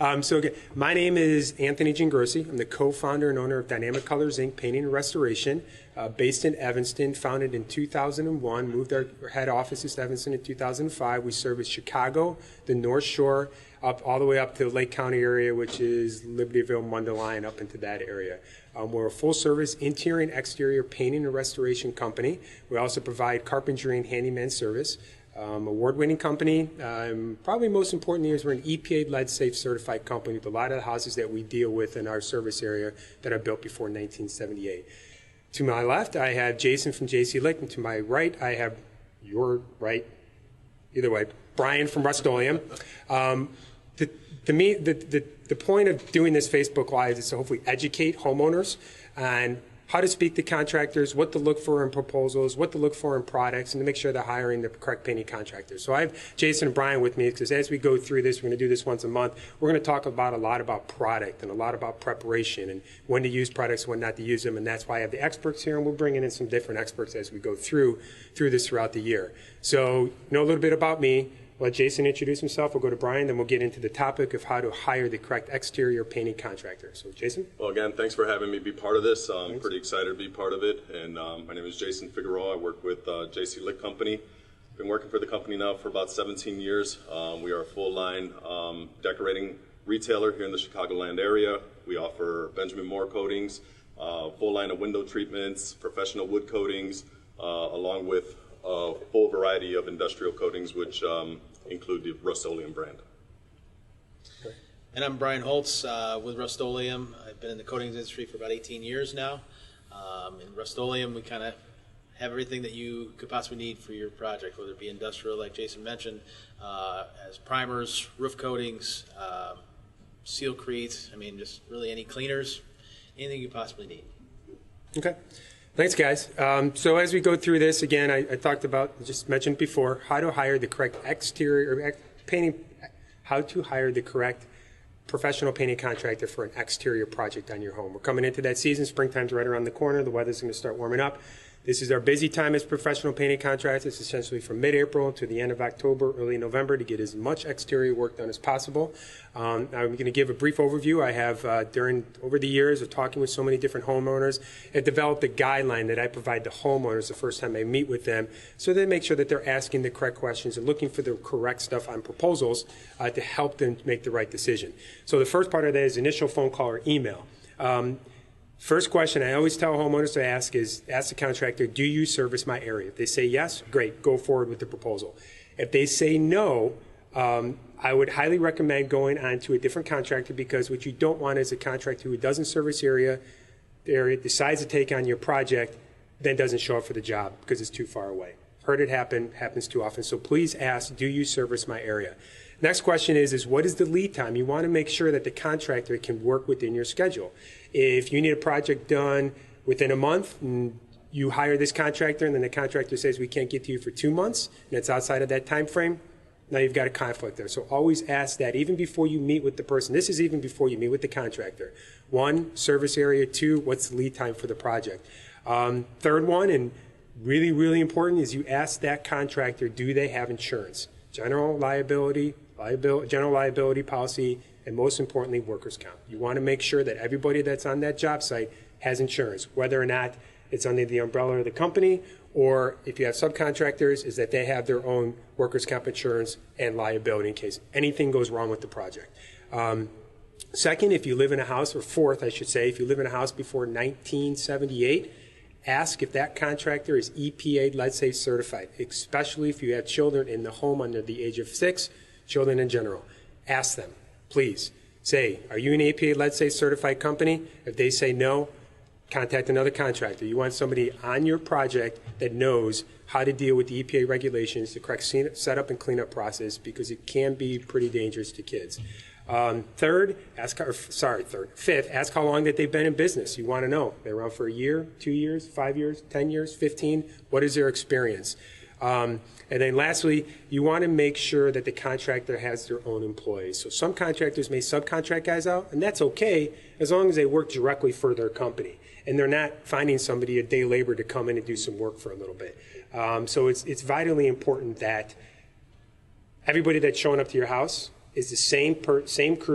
Again, my name is Anthony Gingrossi. I'm the co-founder and owner of Dynamic Colors Inc. Painting and Restoration, based in Evanston, founded in 2001, moved our head office to Evanston in 2005. We service Chicago, the North Shore, all the way up to the Lake County area, which is Libertyville, Mundelein, up into that area. We're a full-service interior and exterior painting and restoration company. We also provide carpentry and handyman service. Award-winning company. Probably most importantly is we're an EPA lead safe certified company with a lot of the houses that we deal with in our service area that are built before 1978. To my left, I have Jason from JC Lick, and to my right, I have your right, either way, Brian from Rust-Oleum. To me, the point of doing this Facebook Live is to hopefully educate homeowners on how to speak to contractors, what to look for in proposals, what to look for in products, and to make sure they're hiring the correct painting contractors. So I have Jason and Brian with me because as we go through this, we're going to do this once a month. We're going to talk about a lot about product and a lot about preparation and when to use products, when not to use them, and that's why I have the experts here, and we're bringing in some different experts as we go through this throughout the year. So know a little bit about me. Let Jason introduce himself. We'll go to Brian, then we'll get into the topic of how to hire the correct exterior painting contractor. So, Jason? Well, again, thanks for having me be part of this. I'm pretty excited to be part of it. And my name is Jason Figueroa. I work with JC Lick Company. Been working for the company now for about 17 years. We are a full-line decorating retailer here in the Chicagoland area. We offer Benjamin Moore coatings, full line of window treatments, professional wood coatings, along with a full variety of industrial coatings, which include the Rust-Oleum brand. And I'm Brian Holtz with Rust-Oleum. I've been in the coatings industry for about 18 years now. In Rust-Oleum, we kind of have everything that you could possibly need for your project, whether it be industrial, like Jason mentioned, as primers, roof coatings, sealcrete, just really any cleaners, anything you possibly need. Okay. Thanks, guys. So as we go through this, again, I talked about, just mentioned before, how to hire the correct exterior painting, how to hire the correct professional painting contractor for an exterior project on your home. We're coming into that season. Springtime's right around the corner. The weather's going to start warming up. This is our busy time as professional painting contractors, essentially from mid-April to the end of October, early November, to get as much exterior work done as possible. I'm going to give a brief overview. I have, over the years of talking with so many different homeowners, I've developed a guideline that I provide to homeowners the first time I meet with them, so they make sure that they're asking the correct questions and looking for the correct stuff on proposals to help them make the right decision. So the first part of that is initial phone call or email. First question I always tell homeowners to ask is, ask the contractor, do you service my area? If they say yes, great, go forward with the proposal. If they say no, I would highly recommend going on to a different contractor, because what you don't want is a contractor who doesn't service area, decides to take on your project, then doesn't show up for the job because it's too far away. Heard it happen, happens too often. So please ask, do you service my area? Next question is what is the lead time? You want to make sure that the contractor can work within your schedule. If you need a project done within a month and you hire this contractor and then the contractor says we can't get to you for 2 months and it's outside of that time frame, now you've got a conflict there. So always ask that even before you meet with the person. This is even before you meet with the contractor. 1, service area. 2, what's the lead time for the project? Third one, and really, really important, is you ask that contractor, do they have insurance? General liability policy, and most importantly, workers' comp. You want to make sure that everybody that's on that job site has insurance, whether or not it's under the umbrella of the company, or if you have subcontractors, is that they have their own workers' comp insurance and liability in case anything goes wrong with the project. Second, if you live in a house, or fourth, I should say, if you live in a house before 1978, ask if that contractor is EPA lead safe certified, especially if you have children in the home under the age of 6, children in general. Ask them, please. Say, are you an EPA lead safe certified company? If they say no, contact another contractor. You want somebody on your project that knows how to deal with the EPA regulations, the correct setup and cleanup process, because it can be pretty dangerous to kids. Fifth, ask how long that they've been in business. You want to know. They're around for a year, 2 years, 5 years, 10 years, 15. What is their experience? And then lastly, you want to make sure that the contractor has their own employees. So some contractors may subcontract guys out, and that's okay as long as they work directly for their company and they're not finding somebody a day labor to come in and do some work for a little bit. So it's vitally important that everybody that's showing up to your house is the same crew,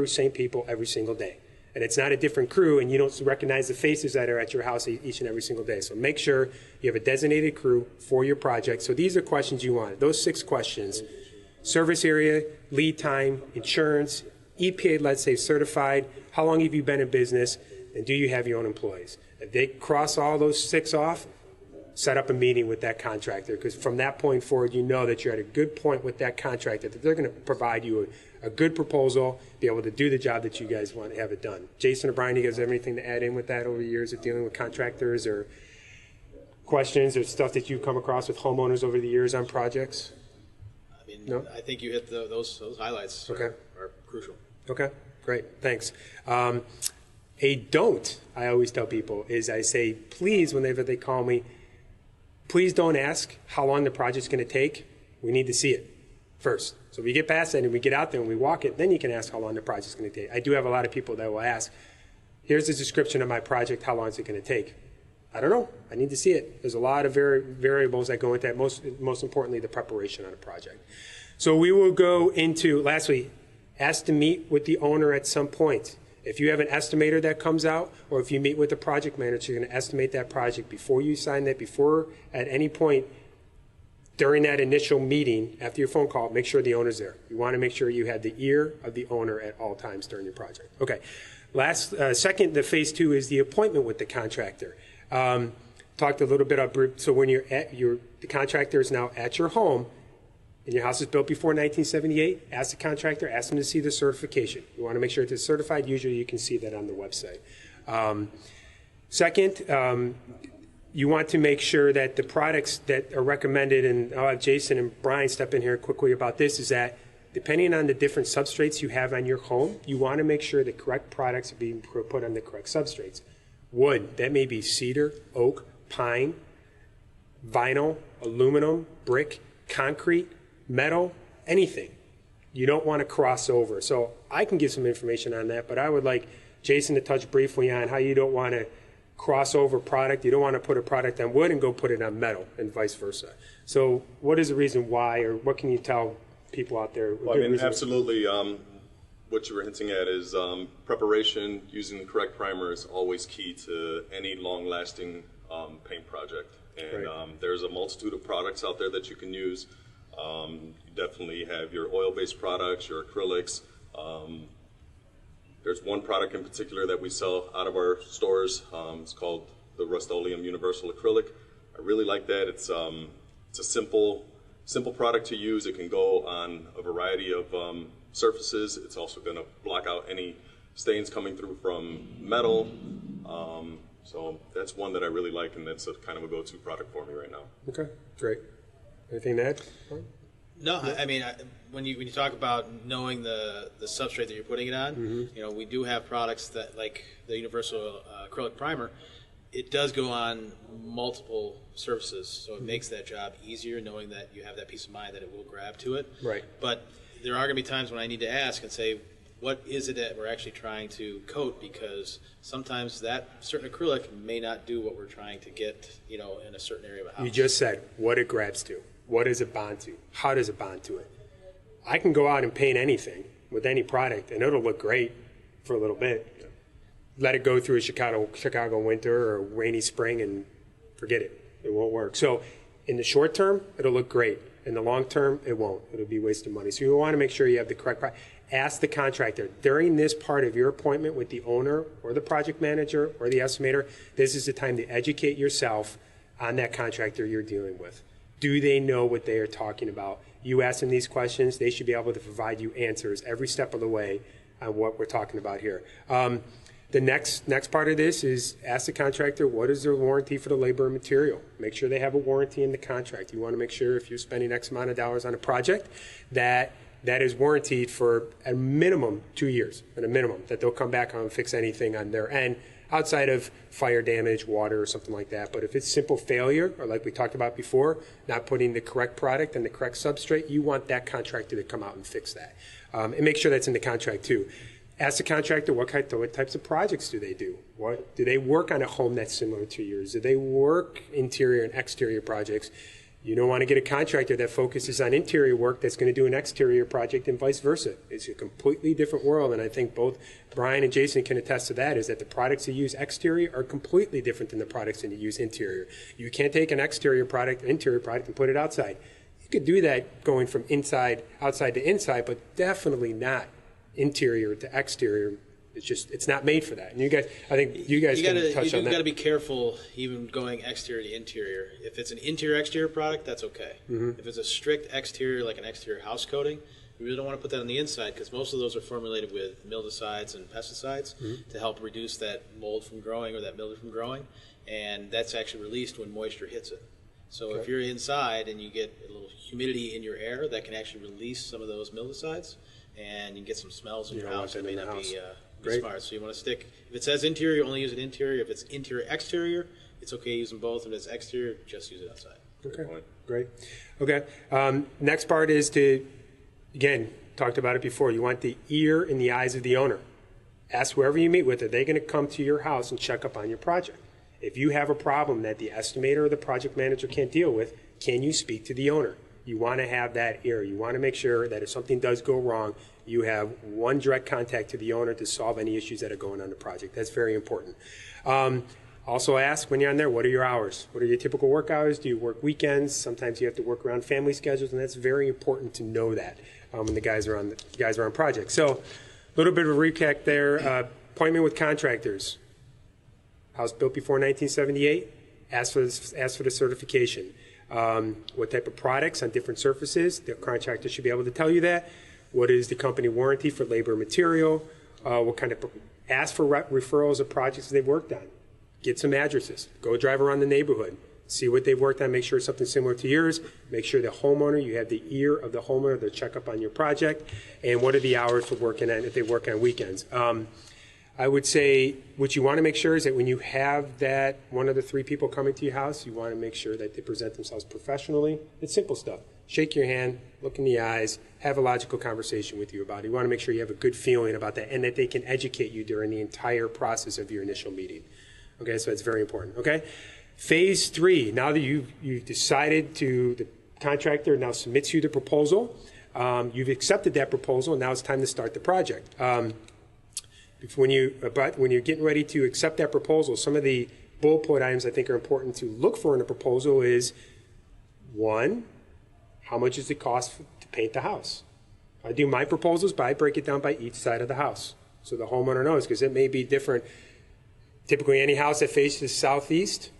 same people every single day. And it's not a different crew, and you don't recognize the faces that are at your house each and every single day. So make sure you have a designated crew for your project. So these are questions you want. Those 6 questions: service area, lead time, insurance, EPA lead safe certified, how long have you been in business, and do you have your own employees? If they cross all those 6 off, set up a meeting with that contractor, because from that point forward, you know that you're at a good point with that contractor, that they're going to provide you a good proposal, be able to do the job that you guys want to have it done. Jason or Brian, you guys have anything to add in with that over the years of dealing with contractors, or questions or stuff that you've come across with homeowners over the years on projects? I mean, No? I think you hit those highlights Okay. are crucial. Okay, great, thanks. A don't, I always tell people, is I say, please, whenever they call me, please don't ask how long the project's going to take. We need to see it first. So if we get past that and we get out there and we walk it, then you can ask how long the project's going to take. I do have a lot of people that will ask, here's the description of my project, how long is it going to take? I don't know. I need to see it. There's a lot of variables that go into that, most importantly, the preparation on a project. So we will go into, lastly, ask to meet with the owner at some point. If you have an estimator that comes out, or if you meet with the project manager, you're going to estimate that project before you sign that, before at any point during that initial meeting, after your phone call, make sure the owner's there. You want to make sure you have the ear of the owner at all times during your project. Okay. Second, the phase 2 is the appointment with the contractor. Talked a little bit about, so when the contractor is now at your home, and your house is built before 1978, ask the contractor, ask them to see the certification. You want to make sure it's certified. Usually you can see that on the website. Second, you want to make sure that the products that are recommended, and I'll have Jason and Brian step in here quickly about this, is that depending on the different substrates you have on your home, you want to make sure the correct products are being put on the correct substrates. Wood, that may be cedar, oak, pine, vinyl, aluminum, brick, concrete, metal, anything. You don't want to cross over. So I can give some information on that, but I would like Jason to touch briefly on how you don't want to cross over product. You don't want to put a product on wood and go put it on metal, and vice versa. So what is the reason why, or what can you tell people out there? Well, I mean, absolutely. What you were hinting at is preparation, using the correct primer is always key to any long-lasting paint project. And Right. There's a multitude of products out there that you can use. You definitely have your oil-based products, your acrylics. There's one product in particular that we sell out of our stores. It's called the Rust-Oleum Universal Acrylic. I really like that. It's a simple product to use. It can go on a variety of surfaces. It's also going to block out any stains coming through from metal. So that's one that I really like, and that's a kind of a go-to product for me right now. Okay, great. Anything to add? No, I mean, when you talk about knowing the substrate that you're putting it on, you know, we do have products that, like the Universal Acrylic Primer, it does go on multiple surfaces, so it makes that job easier, knowing that you have that peace of mind that it will grab to it. Right. But there are going to be times when I need to ask and say, what is it that we're actually trying to coat? Because sometimes that certain acrylic may not do what we're trying to get, you know, in a certain area of a house. You just said what it grabs to. What does it bond to? How does it bond to it? I can go out and paint anything with any product, and it'll look great for a little bit. Let it go through a Chicago winter or rainy spring and forget it. It won't work. So in the short term, it'll look great. In the long term, it won't. It'll be a waste of money. So you want to make sure you have the correct product. Ask the contractor during this part of your appointment with the owner or the project manager or the estimator, this is the time to educate yourself on that contractor you're dealing with. Do they know what they are talking about? You ask them these questions, they should be able to provide you answers every step of the way on what we're talking about here. The next part of this is ask the contractor, what is their warranty for the labor and material? Make sure they have a warranty in the contract. You want to make sure if you're spending X amount of dollars on a project that is warranted for a minimum 2 years, at a minimum, that they'll come back on and fix anything on their end outside of fire damage, water, or something like that. But if it's simple failure, or like we talked about before, not putting the correct product and the correct substrate, you want that contractor to come out and fix that. And make sure that's in the contract too. Ask the contractor what types of projects do they do? Do they work on a home that's similar to yours? Do they work interior and exterior projects? You don't want to get a contractor that focuses on interior work that's going to do an exterior project and vice versa. It's a completely different world, and I think both Brian and Jason can attest to that, is that the products that use exterior are completely different than the products that use interior. You can't take an exterior product, an interior product, and put it outside. You could do that going from outside to inside, but definitely not interior to exterior. It's not made for that. And I think you guys can touch on that. You've got to be careful even going exterior to interior. If it's an interior-exterior product, that's okay. If it's a strict exterior, like an exterior house coating, you really don't want to put that on the inside, because most of those are formulated with mildicides and pesticides to help reduce that mold from growing or that mildew from growing, and that's actually released when moisture hits it. So if you're inside and you get a little humidity in your air, that can actually release some of those mildicides, and you can get some smells in your house that may not be smart. So you want to stick, if it says interior, only use it interior. If it's interior-exterior, it's okay to use them both. If it's exterior, just use it outside. Okay, great. Okay, next part is to, again, talked about it before, you want the ear in the eyes of the owner. Ask whoever you meet with, are they going to come to your house and check up on your project? If you have a problem that the estimator or the project manager can't deal with, can you speak to the owner? You want to have that ear. You want to make sure that if something does go wrong, you have one direct contact to the owner to solve any issues that are going on the project. That's very important. Also ask when you're on there, what are your hours? What are your typical work hours? Do you work weekends? Sometimes you have to work around family schedules, and that's very important to know that when the guys are on projects. So a little bit of a recap there. Appointment with contractors. House built before 1978. Ask for the certification. What type of products on different surfaces? The contractor should be able to tell you that. What is the company warranty for labor and material? Ask for referrals of projects they've worked on. Get some addresses. Go drive around the neighborhood. See what they've worked on. Make sure it's something similar to yours. Make sure the homeowner, you have the ear of the homeowner to check up on your project. And what are the hours for working on, if they work on weekends? I would say what you want to make sure is that when you have that one of the three people coming to your house, you want to make sure that they present themselves professionally. It's simple stuff. Shake your hand, look in the eyes, have a logical conversation with you about it. You want to make sure you have a good feeling about that and that they can educate you during the entire process of your initial meeting. Okay, so that's very important. Okay, phase 3, now that you've decided the contractor now submits you the proposal, you've accepted that proposal, and now it's time to start the project. When you're getting ready to accept that proposal, some of the bullet point items I think are important to look for in a proposal is, 1, how much is it cost to paint the house? I do my proposals, but I break it down by each side of the house so the homeowner knows, because it may be different. Typically, any house that faces southeast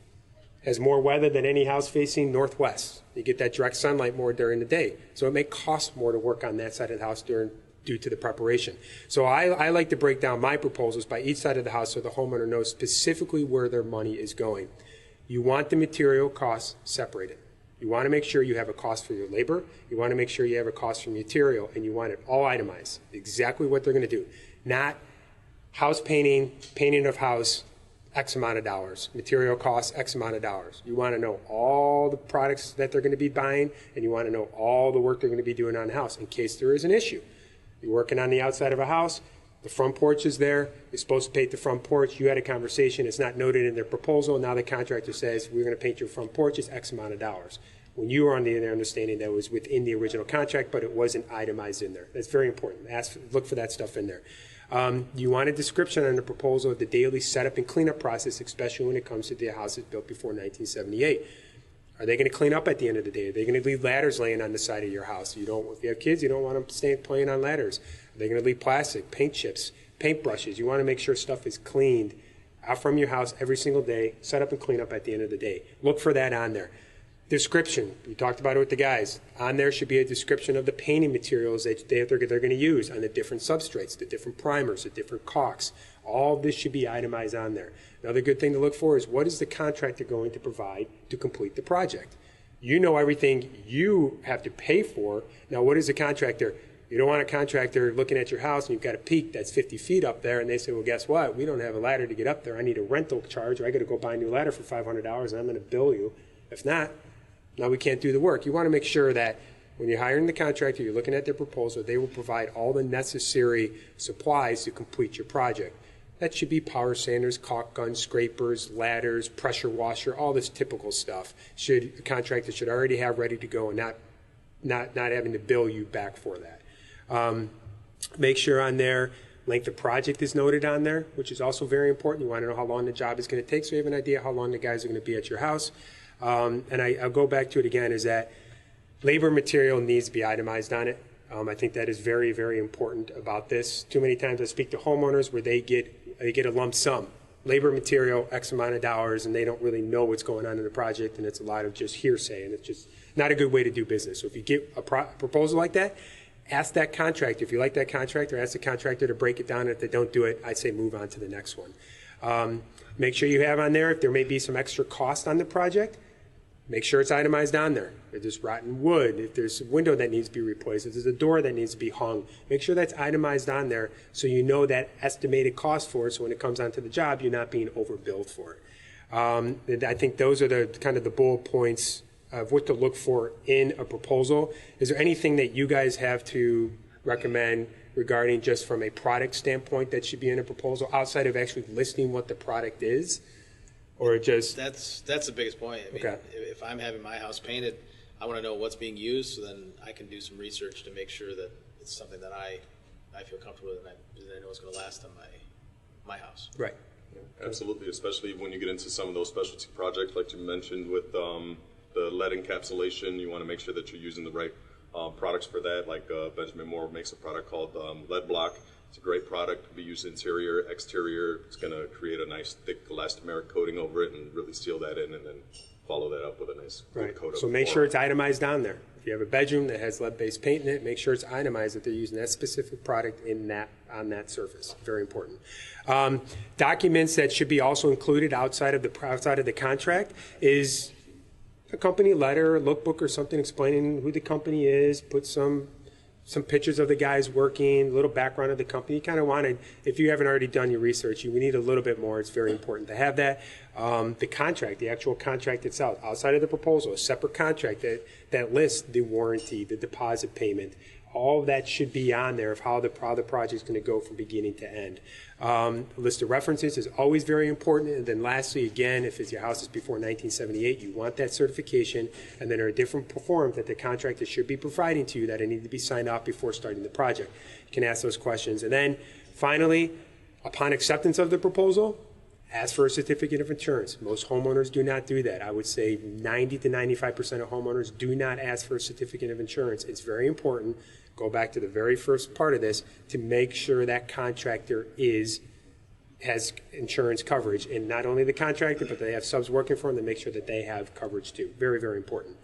has more weather than any house facing northwest. You get that direct sunlight more during the day, so it may cost more to work on that side of the house due to the preparation. So I like to break down my proposals by each side of the house so the homeowner knows specifically where their money is going. You want the material costs separated. You want to make sure you have a cost for your labor. You want to make sure you have a cost for material, and you want it all itemized, exactly what they're going to do. Not house painting of house, X amount of dollars. Material costs, X amount of dollars. You want to know all the products that they're going to be buying, and you want to know all the work they're going to be doing on the house in case there is an issue. You're working on the outside of a house, the front porch is there, you're supposed to paint the front porch, you had a conversation, it's not noted in their proposal, now the contractor says, we're going to paint your front porch, it's X amount of dollars. When you were on the understanding that was within the original contract, but it wasn't itemized in there. That's very important. Look for that stuff in there. You want a description on the proposal of the daily setup and cleanup process, especially when it comes to the houses built before 1978. Are they going to clean up at the end of the day? Are they going to leave ladders laying on the side of your house? If you have kids, you don't want them staying playing on ladders. Are they going to leave plastic, paint chips, paint brushes? You want to make sure stuff is cleaned out from your house every single day, set up and clean up at the end of the day. Look for that on there. Description, we talked about it with the guys. On there should be a description of the painting materials that they're going to use on the different substrates, the different primers, the different caulks. All of this should be itemized on there. Another good thing to look for is what is the contractor going to provide to complete the project? You know everything you have to pay for. Now, what is the contractor? You don't want a contractor looking at your house and you've got a peak that's 50 feet up there and they say, well, guess what? We don't have a ladder to get up there. I need a rental charge, or I got to go buy a new ladder for $500 and I'm going to bill you. If not, now we can't do the work. You want to make sure that when you're hiring the contractor, you're looking at their proposal, they will provide all the necessary supplies to complete your project. that should be power sanders, caulk guns, scrapers, ladders, pressure washer, all this typical stuff. The contractor should already have ready to go and not having to bill you back for that. Make sure on there, length of project is noted on there, which is also very important. You want to know how long the job is going to take so you have an idea how long the guys are going to be at your house. And I'll go back to it again, is that labor material needs to be itemized on it. I think that is very, very important about this. Too many times I speak to homeowners where they get a lump sum. Labor material, X amount of dollars, and they don't really know what's going on in the project, and it's a lot of just hearsay, and it's just not a good way to do business. So if you get a proposal like that, ask that contractor. If you like that contractor, ask the contractor to break it down. And if they don't do it, I'd say move on to the next one. Make sure you have on there, if there may be some extra cost on the project, make sure it's itemized on there. If there's rotten wood, if there's a window that needs to be replaced, if there's a door that needs to be hung, make sure that's itemized on there so you know that estimated cost for it, so when it comes onto the job, you're not being overbilled for it. And I think those are the kind of the bullet points of what to look for in a proposal. Is there anything that you guys have to recommend regarding just from a product standpoint that should be in a proposal outside of actually listing what the product is? Or just that's the biggest point. I mean, okay. If I'm having my house painted, I want to know what's being used, so then I can do some research to make sure that it's something that I feel comfortable with and I know it's going to last on my house. Right. Absolutely, especially when you get into some of those specialty projects like you mentioned with the lead encapsulation. You want to make sure that you're using the right products for that. Like Benjamin Moore makes a product called Lead Block. It's a great product. It can be used interior, exterior. It's going to create a nice thick elastomeric coating over it and really seal that in, and then follow that up with a nice good coat of So make sure it's itemized on there. If you have a bedroom that has lead-based paint in it, make sure it's itemized that they're using that specific product on that surface. Very important. Documents that should be also included outside of the contract is a company letter, a lookbook, or something explaining who the company is. Put some pictures of the guys working, a little background of the company. You kind of wanted, if you haven't already done your research, we need a little bit more. It's very important to have that. The contract, the actual contract itself, outside of the proposal, a separate contract that lists the warranty, the deposit payment. All of that should be on there of how the project is going to go from beginning to end. A list of references is always very important. And then lastly, again, if your house is before 1978, you want that certification. And then there are different forms that the contractor should be providing to you that need to be signed off before starting the project. You can ask those questions. And then finally, upon acceptance of the proposal, ask for a certificate of insurance. Most homeowners do not do that. I would say 90 to 95% of homeowners do not ask for a certificate of insurance. It's very important. Go back to the very first part of this to make sure that contractor has insurance coverage, and not only the contractor, but they have subs working for them to make sure that they have coverage too. Very, very important.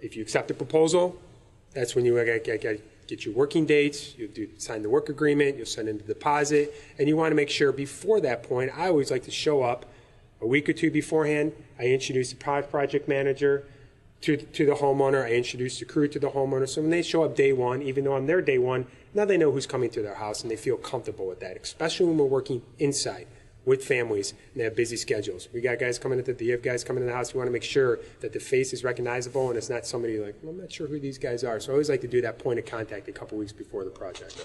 If you accept the proposal, that's when you get your working dates. You sign the work agreement. You'll send in the deposit, and you want to make sure before that point. I always like to show up a week or two beforehand. I introduce the project manager to the homeowner. I introduce the crew to the homeowner. So when they show up day one, even though I'm there day one, now they know who's coming to their house and they feel comfortable with that, especially when we're working inside with families and they have busy schedules. You have guys coming into the house. You want to make sure that the face is recognizable and it's not somebody like, I'm not sure who these guys are. So I always like to do that point of contact a couple weeks before the project.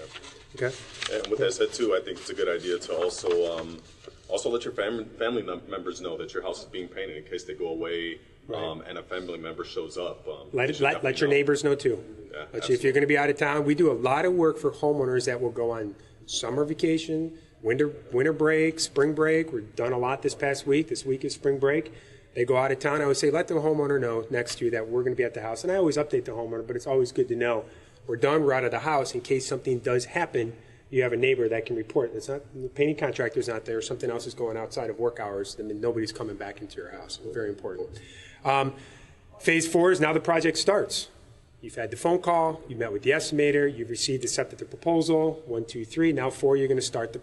Okay. And with that said too, I think it's a good idea to also let your family members know that your house is being painted in case they go away. Right. And a family member shows up. Let your neighbors know too. Yeah, if you're going to be out of town, we do a lot of work for homeowners that will go on summer vacation, winter break, spring break. We've done a lot this past week. This week is spring break. They go out of town. I would say let the homeowner know next to you that we're going to be at the house. And I always update the homeowner, but it's always good to know we're done. We're out of the house in case something does happen. You have a neighbor that can report. It's not the painting contractor's not there. Something else is going outside of work hours, and then nobody's coming back into your house. Very important. Phase 4 is now the project starts. You've had the phone call. You met with the estimator. You've received accepted the proposal. 1, 2, 3. Now 4. You're going to start the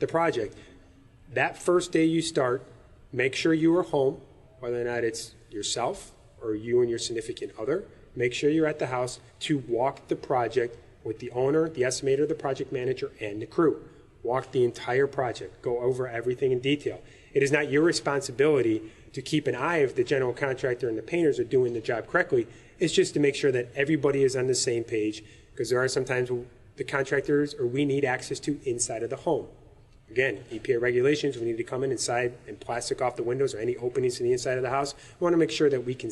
project. That first day you start, make sure you are home, whether or not it's yourself or you and your significant other. Make sure you're at the house to walk the project with the owner, the estimator, the project manager, and the crew. Walk the entire project. Go over everything in detail. It is not your responsibility to keep an eye if the general contractor and the painters are doing the job correctly. It's just to make sure that everybody is on the same page, because there are sometimes the contractors or we need access to inside of the home. Again, EPA regulations, we need to come in inside and plastic off the windows or any openings in the inside of the house. We want to make sure that we can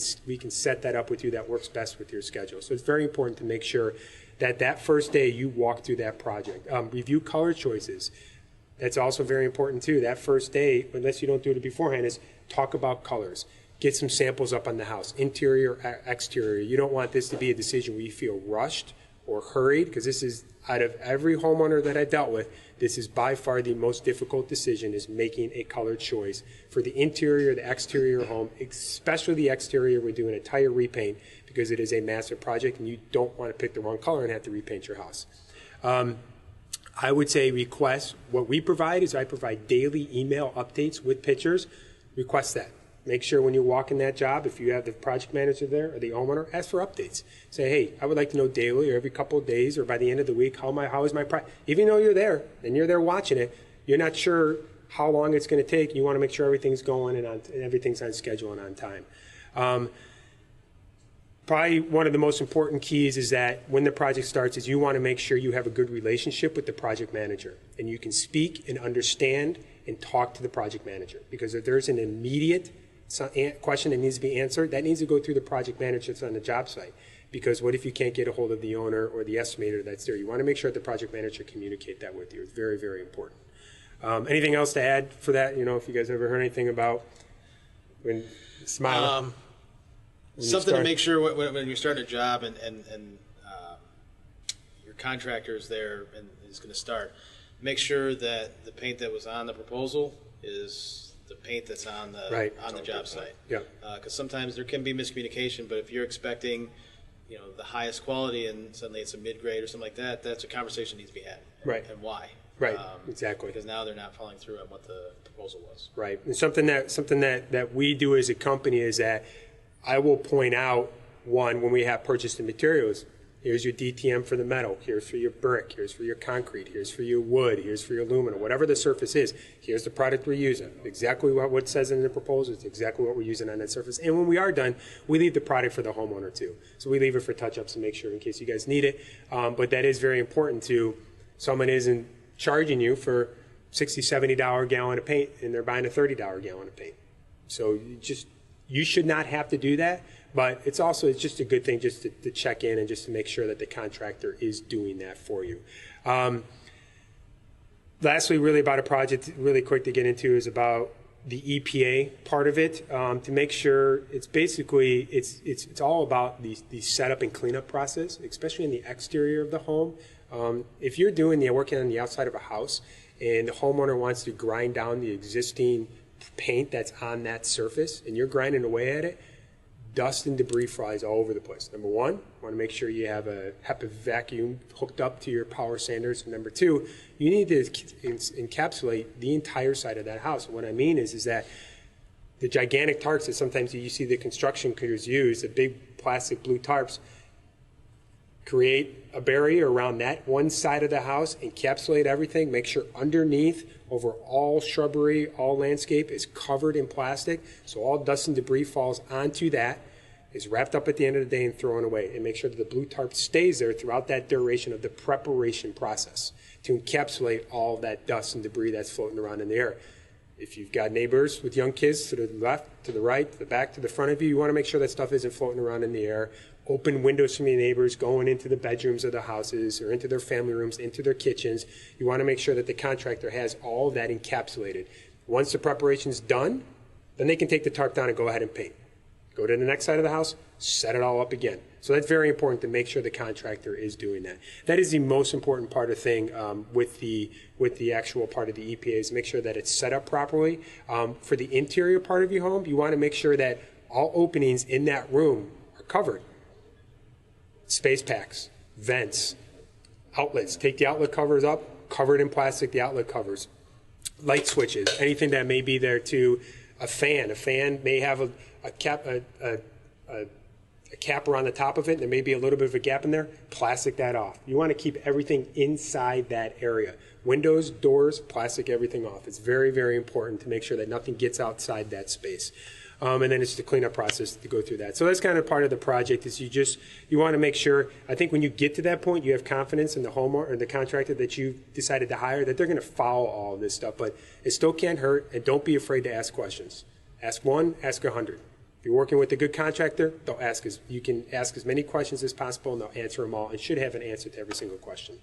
set that up with you that works best with your schedule. So it's very important to make sure that that first day you walk through that project. Review color choices. That's also very important too. That first day, unless you don't do it beforehand, is talk about colors. Get some samples up on the house, interior, exterior. You don't want this to be a decision where you feel rushed or hurried, because this is, out of every homeowner that I dealt with, this is by far the most difficult decision, is making a color choice for the interior, the exterior home, especially the exterior. We're doing a tire repaint because it is a massive project and you don't want to pick the wrong color and have to repaint your house. I would say request, what we provide is I provide daily email updates with pictures. Request that. Make sure when you walk in that job, if you have the project manager there or the homeowner, ask for updates. Say, hey, I would like to know daily or every couple of days or by the end of the week, how is my project? Even though you're there and you're there watching it, you're not sure how long it's going to take. You want to make sure everything's going and everything's on schedule and on time. Probably one of the most important keys is that when the project starts is you want to make sure you have a good relationship with the project manager and you can speak and understand and talk to the project manager, because if there's an immediate question that needs to be answered, that needs to go through the project manager that's on the job site. Because what if you can't get a hold of the owner or the estimator that's there? You want to make sure that the project manager communicate that with you. It's very, very important. Anything else to add for that? You know, if you guys ever heard anything about when smile. Something to make sure when you're starting a job and your contractor is there and is going to start, make sure that the paint that was on the proposal is the paint that's on the job site. Yeah. Because sometimes there can be miscommunication, but if you're expecting, you know, the highest quality and suddenly it's a mid-grade or something like that, that's a conversation that needs to be had. Right. And why? Right. Exactly. Because now they're not following through on what the proposal was. Right. And something that we do as a company is that I will point out, one, when we have purchased the materials, here's your DTM for the metal, here's for your brick, here's for your concrete, here's for your wood, here's for your aluminum, whatever the surface is, here's the product we're using. Exactly what it says in the proposal, it's exactly what we're using on that surface. And when we are done, we leave the product for the homeowner too. So we leave it for touch-ups to make sure in case you guys need it. But that is very important to, someone isn't charging you for $60, $70 gallon of paint and they're buying a $30 gallon of paint. So you should not have to do that, but it's just a good thing just to check in and just to make sure that the contractor is doing that for you. Lastly, really about a project, really quick to get into, is about the EPA part of it, to make sure it's basically, it's all about the setup and cleanup process, especially in the exterior of the home. If you're working on the outside of a house and the homeowner wants to grind down the existing paint that's on that surface and you're grinding away at it, dust and debris flies all over the place. Number one, you want to make sure you have a HEPA vacuum hooked up to your power sanders. And number two, you need to encapsulate the entire side of that house. And what I mean is that the gigantic tarps that sometimes you see the construction crews use, the big plastic blue tarps, create a barrier around that one side of the house, encapsulate everything, make sure underneath, over all shrubbery, all landscape is covered in plastic, so all dust and debris falls onto that, is wrapped up at the end of the day and thrown away, and make sure that the blue tarp stays there throughout that duration of the preparation process to encapsulate all that dust and debris that's floating around in the air. If you've got neighbors with young kids to the left, to the right, to the back, to the front of you, you want to make sure that stuff isn't floating around in the air. Open windows from your neighbors going into the bedrooms of the houses or into their family rooms, into their kitchens. You want to make sure that the contractor has all of that encapsulated. Once the preparation's done, then they can take the tarp down and go ahead and paint. Go to the next side of the house, set it all up again. So that's very important to make sure the contractor is doing that. That is the most important part of the thing with the actual part of the EPA, is make sure that it's set up properly. For the interior part of your home, you want to make sure that all openings in that room are covered. Space packs, vents, outlets. Take the outlet covers up, cover it in plastic, the outlet covers. Light switches, anything that may be there to a fan. A fan may have a cap around the top of it. There may be a little bit of a gap in there. Plastic that off. You want to keep everything inside that area. Windows, doors, plastic everything off. It's very, very important to make sure that nothing gets outside that space. and then it's the cleanup process to go through that. So that's kind of part of the project is you want to make sure, I think when you get to that point, you have confidence in the homeowner or the contractor that you decided to hire, that they're going to follow all of this stuff, but it still can't hurt, and don't be afraid to ask questions. Ask one, ask 100. If you're working with a good contractor, you can ask as many questions as possible, and they'll answer them all, and should have an answer to every single question.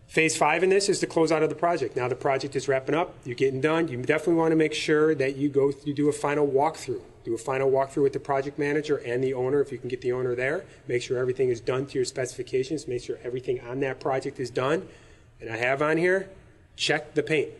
Phase 5 in this is the closeout of the project. Now the project is wrapping up, you're getting done. You definitely want to make sure that you do a final walkthrough. Do a final walkthrough with the project manager and the owner, if you can get the owner there. Make sure everything is done to your specifications. Make sure everything on that project is done. And I have on here, check the paint.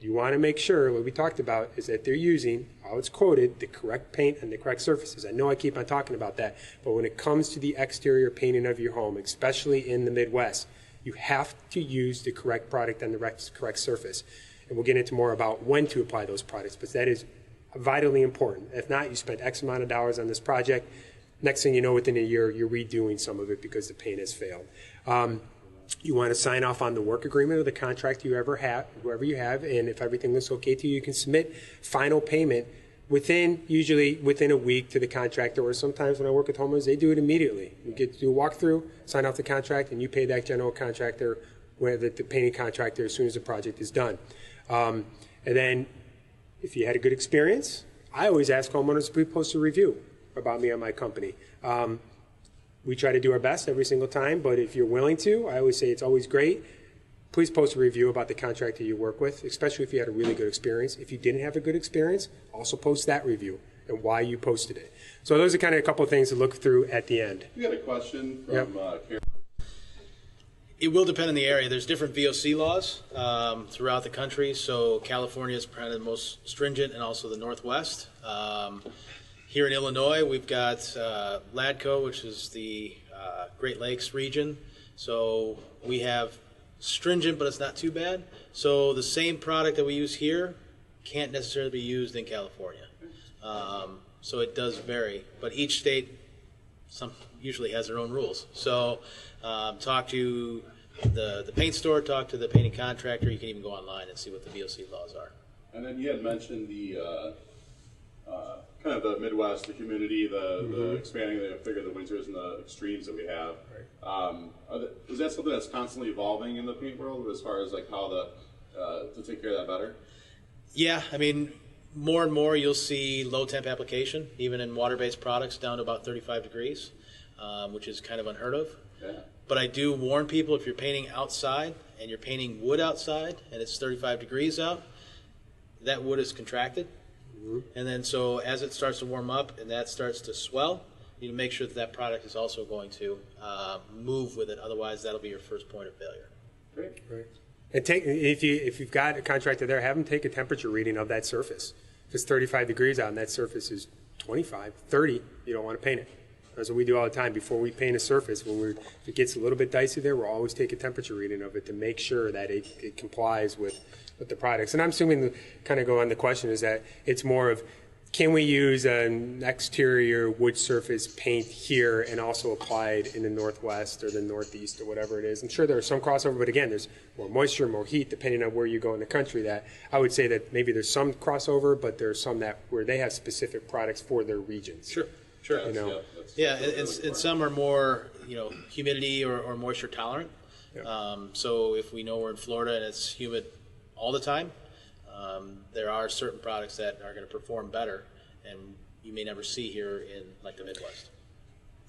You want to make sure, what we talked about, is that they're using, how it's quoted, the correct paint and the correct surfaces. I know I keep on talking about that, but when it comes to the exterior painting of your home, especially in the Midwest, you have to use the correct product and the correct surface. And we'll get into more about when to apply those products, but that is vitally important. If not, you spent X amount of dollars on this project. Next thing you know, within a year, you're redoing some of it because the paint has failed. You want to sign off on the work agreement or the contract whoever you have, and if everything looks okay to you, you can submit final payment usually within a week to the contractor, or sometimes when I work with homeowners, they do it immediately. You get to do a walkthrough, sign off the contract, and you pay that general contractor, the painting contractor, as soon as the project is done. And then if you had a good experience, I always ask homeowners to post a review about me and my company. We try to do our best every single time, but if you're willing to, I always say it's always great. Please post a review about the contractor you work with, especially if you had a really good experience. If you didn't have a good experience, also post that review and why you posted it. So those are kind of a couple of things to look through at the end. We had a question from Karen. It will depend on the area. There's different VOC laws throughout the country. So California is probably the most stringent, and also the Northwest. Here in Illinois, we've got LADCO, which is the Great Lakes region. So we have stringent, but it's not too bad. So the same product that we use here can't necessarily be used in California. So it does vary, but each state usually has their own rules. So talk to the paint store, talk to the painting contractor. You can even go online and see what the VOC laws are. And then you had mentioned the kind of the Midwest, the humidity, the expanding, the figure, the winters and the extremes that we have. Right. Is that something that's constantly evolving in the paint world as far as like how to take care of that better? Yeah, I mean, more and more you'll see low temp application, even in water-based products, down to about 35 degrees, which is kind of unheard of. Yeah. But I do warn people, if you're painting outside and you're painting wood outside and it's 35 degrees out, that wood is contracted. And then so as it starts to warm up and that starts to swell, you need to make sure that that product is also going to move with it. Otherwise, that'll be your first point of failure. Great. Right. And if you've got a contractor there, have them take a temperature reading of that surface. If it's 35 degrees out and that surface is 25, 30, you don't want to paint it. That's what we do all the time. Before we paint a surface, if it gets a little bit dicey there, we'll always take a temperature reading of it to make sure that it complies with the products. And I'm assuming, kind of go on the question, is that it's more of, can we use an exterior wood surface paint here and also apply it in the Northwest or the Northeast or whatever it is? I'm sure there's some crossover, but again, there's more moisture, more heat, depending on where you go in the country. That I would say that maybe there's some crossover, but there's some where they have specific products for their regions. Sure. You know? And some are more, humidity or moisture tolerant. Yeah. So if we know we're in Florida and it's humid all the time, there are certain products that are going to perform better, and you may never see here in like the Midwest.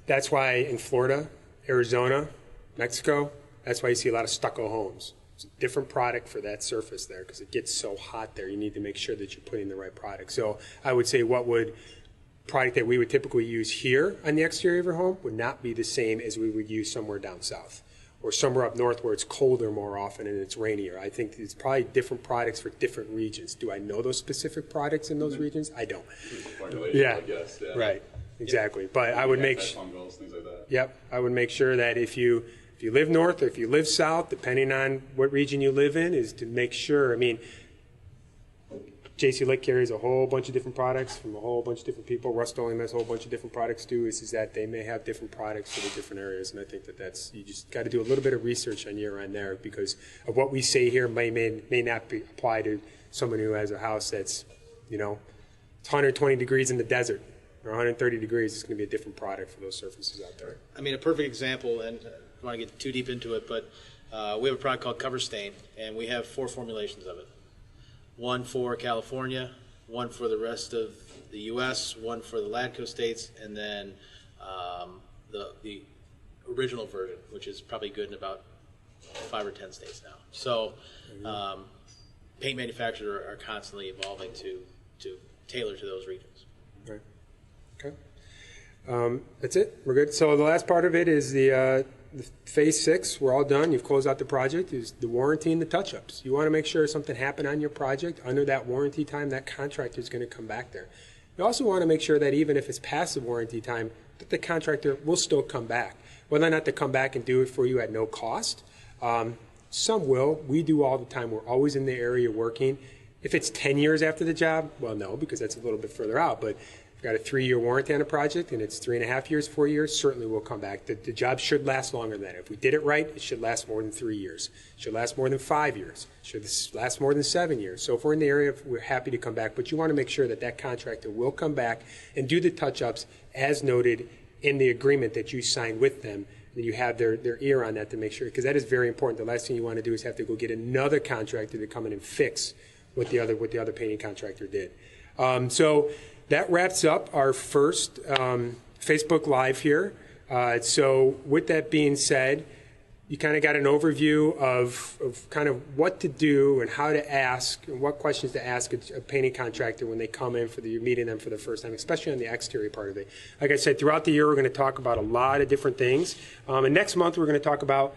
That's why in Florida, Arizona, Mexico, that's why you see a lot of stucco homes. It's a different product for that surface there because it gets so hot there. You need to make sure that you're putting the right product. So I would say product that we would typically use here on the exterior of your home would not be the same as we would use somewhere down south or somewhere up north where it's colder more often and it's rainier. I think it's probably different products for different regions. Do I know those specific products in those regions? I don't. Yeah. I guess, yeah. Right. Exactly. But I would make fungals, things like that. Yep. I would make sure that if you live north or if you live south, depending on what region you live in, is to make sure. I mean, J.C. Lick carries a whole bunch of different products from a whole bunch of different people. Rust-Oleum has a whole bunch of different products too. Is that they may have different products for the different areas, and I think that's you just got to do a little bit of research on your end there because of what we say here may not be applied to someone who has a house that's it's 120 degrees in the desert or 130 degrees, it's going to be a different product for those surfaces out there. I mean, a perfect example, and I don't want to get too deep into it, but we have a product called Cover Stain, and we have 4 formulations of it. One for California, one for the rest of the U.S., one for the LATCO states, and then the original version, which is probably good in about 5 or 10 states now. So paint manufacturers are constantly evolving to tailor to those regions. Right. Okay. That's it. We're good. So the last part of it is the phase 6. We're all done. You've closed out the project. Is the warranty and the touch-ups. You want to make sure if something happened on your project under that warranty time, that contractor is going to come back there. You also want to make sure that even if it's past the warranty time, that the contractor will still come back. Whether or not they come back and do it for you at no cost. Some will. We do all the time. We're always in the area working. If it's 10 years after the job, well, no, because that's a little bit further out. But if you've got a 3-year warranty on a project and it's 3.5 years, 4 years, certainly we'll come back. The job should last longer than that. If we did it right, it should last more than 3 years. It should last more than 5 years. It should last more than 7 years. So if we're in the area, we're happy to come back. But you want to make sure that that contractor will come back and do the touch-ups as noted in the agreement that you signed with them. That you have their ear on that to make sure, because that is very important. The last thing you want to do is have to go get another contractor to come in and fix what the other painting contractor did. So that wraps up our first Facebook Live here. So with that being said, you kind of got an overview of kind of what to do and how to ask and what questions to ask a painting contractor when they come in you're meeting them for the first time, especially on the exterior part of it. Like I said, throughout the year, we're going to talk about a lot of different things. And next month, we're going to talk about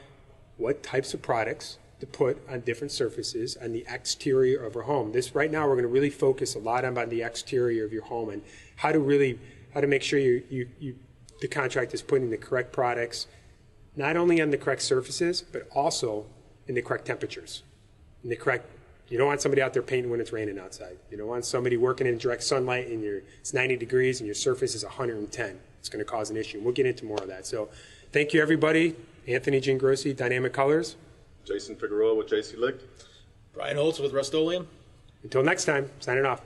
what types of products to put on different surfaces on the exterior of our home. Right now, we're going to really focus a lot on the exterior of your home and how to make sure the contractor is putting the correct products, not only on the correct surfaces, but also in the correct temperatures. You don't want somebody out there painting when it's raining outside. You don't want somebody working in direct sunlight and it's 90 degrees and your surface is 110. It's going to cause an issue. We'll get into more of that. So thank you, everybody. Anthony Gingrossi, Dynamic Colors. Jason Figueroa with JC Lick. Brian Holtz with Rust-Oleum. Until next time, signing off.